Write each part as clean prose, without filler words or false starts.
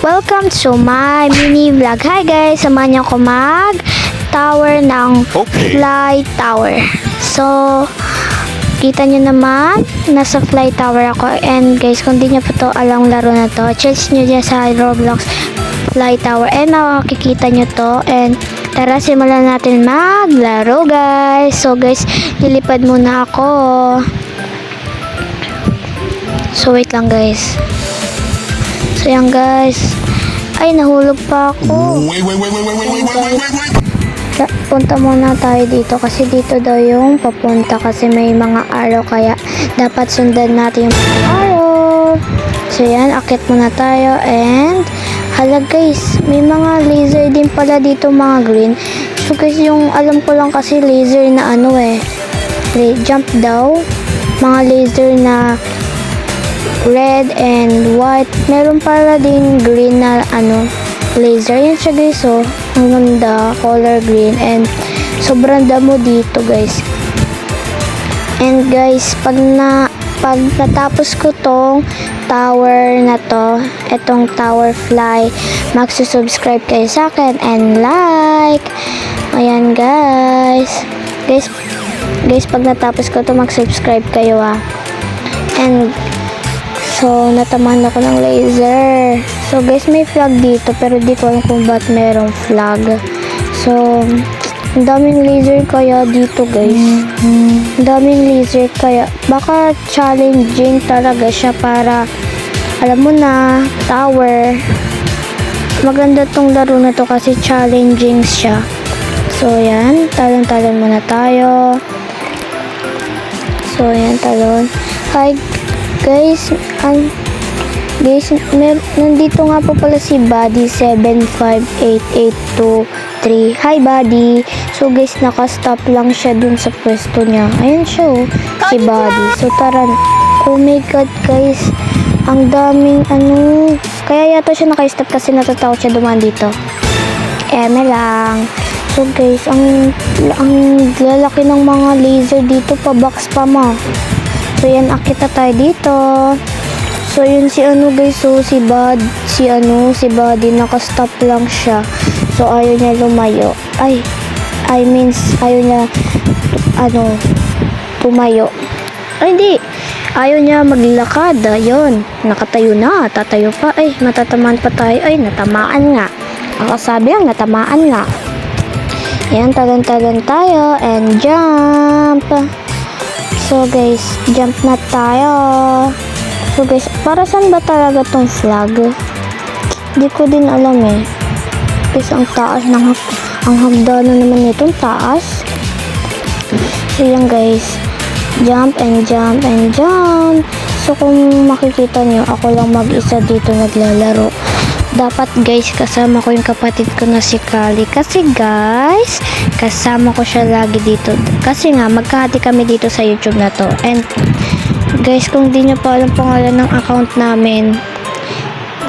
Welcome to my mini vlog. Hi guys, samahan niyo ako mag tower ng fly tower. So, kita niyo naman, nasa fly tower ako. And guys, kung di niyo pa to alam laro na to, search niyo dyan sa Roblox fly tower. And makikita niyo to. And tara, simulan natin maglaro guys. So guys, lilipad muna ako. So wait lang guys. So yan guys. Ay, nahulog pa ako. Wait. Punta muna tayo dito kasi dito daw yung papunta kasi may mga araw kaya dapat sundan natin yung araw. So yan, akit muna tayo and hala guys, may mga laser din pala dito mga green. So guys, yung alam ko lang kasi laser na ano jump daw. Mga laser na red and white. Meron pala din green na laser. Yan siya guys, oh. Ang ganda, color green. And sobrang damo dito guys. And guys, pag natapos ko tong tower na to, etong tower fly, magsusubscribe kayo sa akin and like. Ayan guys. Guys, pag natapos ko to, mag-subscribe kayo And so, natamaan ako ng laser. So, guys, may flag dito. Pero di ko alam kung ba't merong flag. So, ang daming laser kaya dito, guys. Ang daming laser kaya. Baka challenging talaga siya para, alam mo na, tower. Maganda tong laro na to kasi challenging siya. So, yan. Talon-talon muna tayo. So, yan, talon. Hi, guys, nandito nga po pala si Buddy 75882 Hi Buddy. So guys, naka-stop lang siya dun sa pwesto niya. Ayan siya si Buddy. So tara. Oh my god guys, ang daming kaya yata siya naka-stop kasi natatakot siya dumaan dito. Eme lang. So guys, ang lalaki ng mga laser dito, pa-box pa mo. So yan, akita tayo dito. So yun si guys, so si Buddy naka-stop lang siya. So ayaw niya lumayo. Ayaw niya tumayo. Ay hindi. Ayaw niya maglakad. Ayun, nakatayo na, tatayo pa. Ay, matatamaan pa tayo. Ay, natamaan nga. Nakasabi ang natamaan nga. Yan, talan-talan tayo and jump. So guys, jump na tayo. So guys, para saan ba talaga tong flag? Di ko din alam Guys, ang taas ng ang hagdanan naman nitong taas. So yan guys, jump and jump and jump. So kung makikita nyo, ako lang mag-isa dito naglalaro. Dapat guys, kasama ko yung kapatid ko na si Kali. Kasi guys, kasama ko siya lagi dito. Kasi nga, magkahati kami dito sa YouTube na to. And guys, kung di nyo pa alam pangalan ng account namin,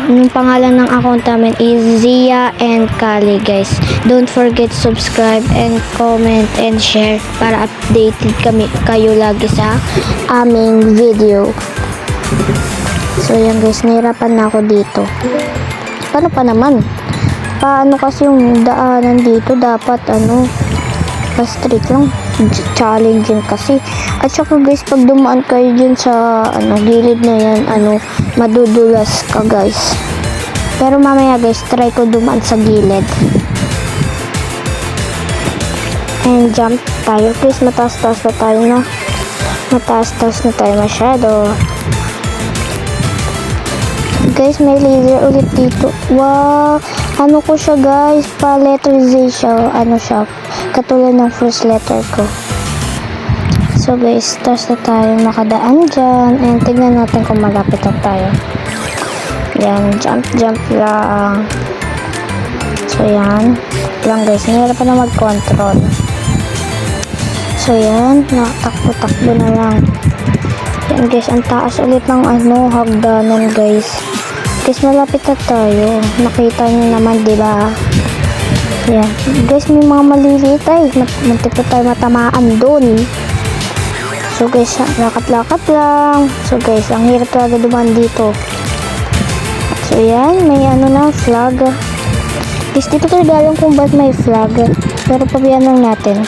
yung pangalan ng account namin is Zia and Kali guys. Don't forget subscribe and comment and share para updated kayo lagi sa aming video. So yan guys, nahirapan na ako dito. Paano pa naman? Paano kasi yung daanan dito dapat straight lang. Challenging kasi. At saka guys, pag dumaan kayo dyan sa gilid na yan, madudulas ka guys. Pero mamaya guys, try ko dumaan sa gilid. And jump tayo. Please, mataas-taas na tayo na. Mataas-taas na tayo masyado. Guys, may laser ulit dito. Wow! Ko siya guys? Pa-letter Z siya. Siya? Katulad ng first letter ko. So guys, taas na tayo makadaan dyan. And tignan natin kung malapit na tayo. Yan, jump lang. So yan. Lang guys, nahirapan na mag-control. So yan, nakatakbo-takbo na lang. Yan guys, ang taas ulit ng hagdanan guys. Guys, malapit na tayo. Nakita nyo naman, diba? Yan. Guys, may mga maliliit muntik pa tayo matamaan dun. So guys, lakat-lakat lang. So guys, ang hirap talaga dumaan dito. So So yan, may ano na, flag. Guys, dito talaga alam kung ba't may flag. Pero pabayaan lang natin.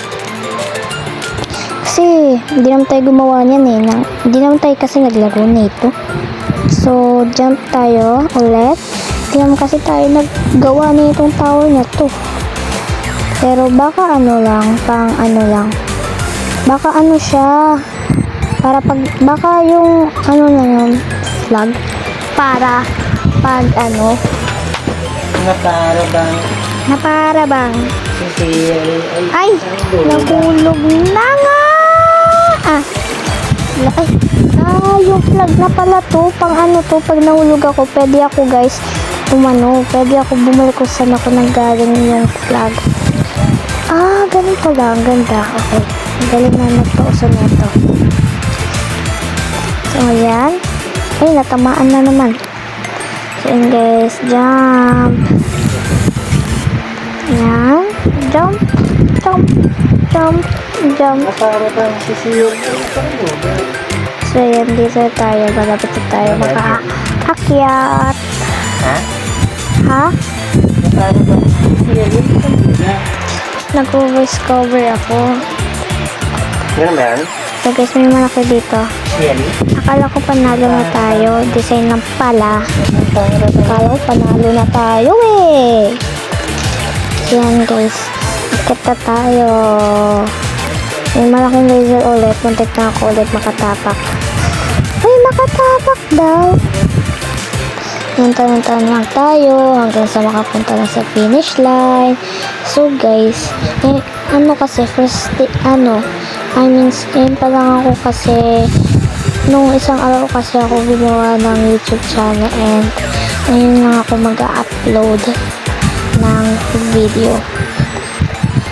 Kasi, hindi naman tayo gumawa niyan eh. Hindi naman tayo kasi naglaro nito. So, jump tayo ulit. Hindi naman kasi tayo naggawa nitong tower na to. Pero baka ano lang, pang ano lang. Baka ano siya. Para pag, baka yung ano na yun, flag. Para pag ano. Na para bang. Ay, nahulog na nga. Yung flag na pala to. Pang ano to, pag nahulog ako, pwede ako guys, pwede ako bumalik kung saan ako nanggaling yung flag. Ganun pala, ang ganda. Okay, galing na nagpausan na ito. So, ayan. Ay, natamaan na naman. So, yun guys, jump. Ayan, jump, jump, jump, jump. So, yan, dito tayo. Malapit na tayo makaakyat. Ha? Nag-voice cover ako. Yan ba yan? So, guys, may malaki dito. Akala ko panalo na tayo. Design lang pala. Akala ko panalo na tayo eh. So, yan guys. Akit na tayo. May malaking laser ulit. Muntik na ako ulit makatapak. Ay, makatapak daw. Nantan lang tayo hanggang sa makapunta na sa finish line. So guys, ano kasi ngayon pa lang ako kasi nung isang araw kasi ako gumawa ng YouTube channel and ngayon lang ako mag-upload ng video.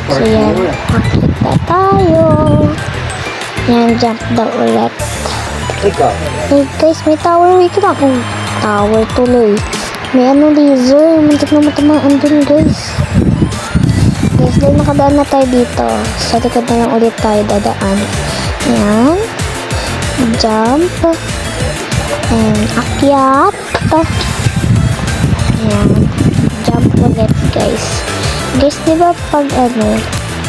So yan, akit na tayo. Yan, jump daw ulit. Hey guys, may tower wait lang. Tower tuloy. May laser. Muntik na matamaan dun guys. Guys, dahil nakadaan na tayo dito. Sa likod na lang ulit tayo dadaan. Ayan. Jump. And akyat. Ayan. Jump ulit guys. Guys, diba pag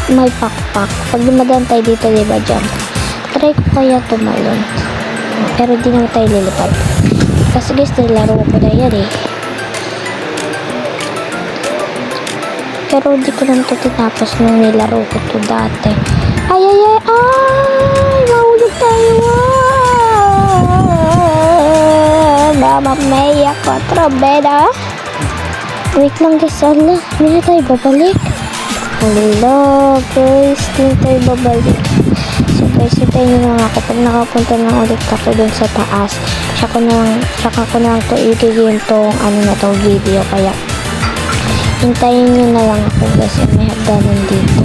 may pakpak. Pag dumadaan tayo dito, diba jump. Try ko kaya tumalon. Pero di naman tayo lilipad. Kasi guys, nilaro ko na yan eh. Pero di ko naman ito tinapos nung nilaro ko to dati. Ay! Mahulog tayo! Mamamaya ko, trabeda. Wait lang guys, ala. Hindi na tayo babalik. Hello guys, hindi tayo babalik. So guys, hintayin nyo lang ako. Pag nakapunta na ulit ako dun sa taas, saka ko na lang to i-game tong video. Kaya hintayin nyo na lang ako guys. May hagdanan dito.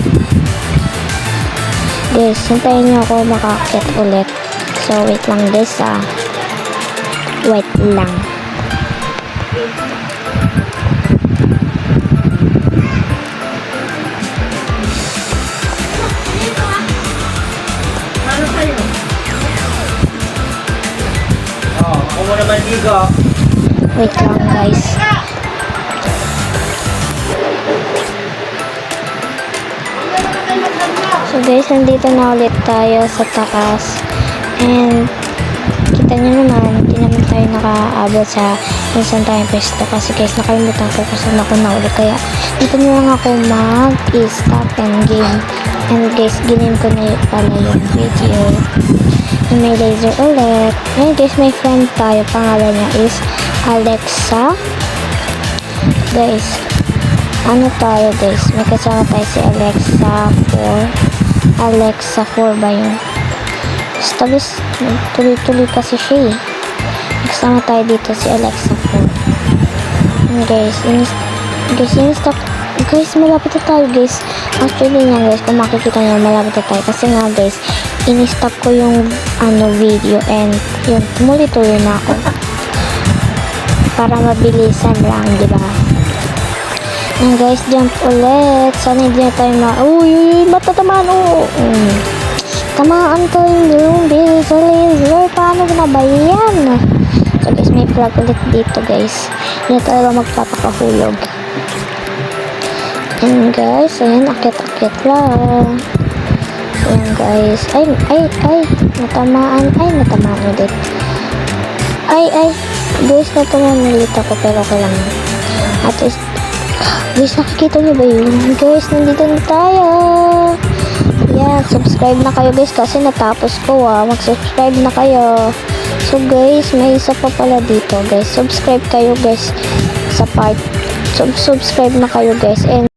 Guys, hintayin nyo ako makakit ulit. So wait lang guys wait lang. Wait lang guys. So guys, nandito na ulit tayo sa taas. And kita nyo naman, hindi naman tayo nakaabot sa kung saan tayong pwesto. Kasi guys, nakalimutan ko kung saan ako na ulit. Kaya dito na lang ako mag-stop and game. And guys, ginin ko na pala yung video. May laser ulit. Ngayon guys, may friend tayo. Pangalan niya is Alexa. Guys, ano tayo guys? May kasama tayo si Alexa 4. Alexa 4 ba yun? Basta guys, tuloy-tuloy kasi siya eh. Kasama tayo dito si Alexa 4. And guys, in-stop. Guys, malapit na tayo guys. Actually nga guys, kung makikita nyo, malapit na tayo. Kasi nga guys, in-stop ko yung video and yun, tumuloy-tuloy na ako. Para mabilisan lang, di ba? And guys, jump ulit. Sana hindi na tayo uy, matatamaan. Tamaan ko yung bilis sa laser. Paano na ba yan? So guys, may flag ulit dito guys. Hindi na talaga magpapakahulog. And guys, ayan, akit-akit lang. Ayan guys. Ay, natamaan ulit. Ay, guys, natamaan ulit ako, pero okay lang. At least, guys, nakikita niyo ba yun? Guys, nandito na tayo. Yan, subscribe na kayo guys kasi natapos ko mag-subscribe na kayo. So guys, may isa pa pala dito guys. Subscribe kayo guys sa part. Subscribe na kayo guys. And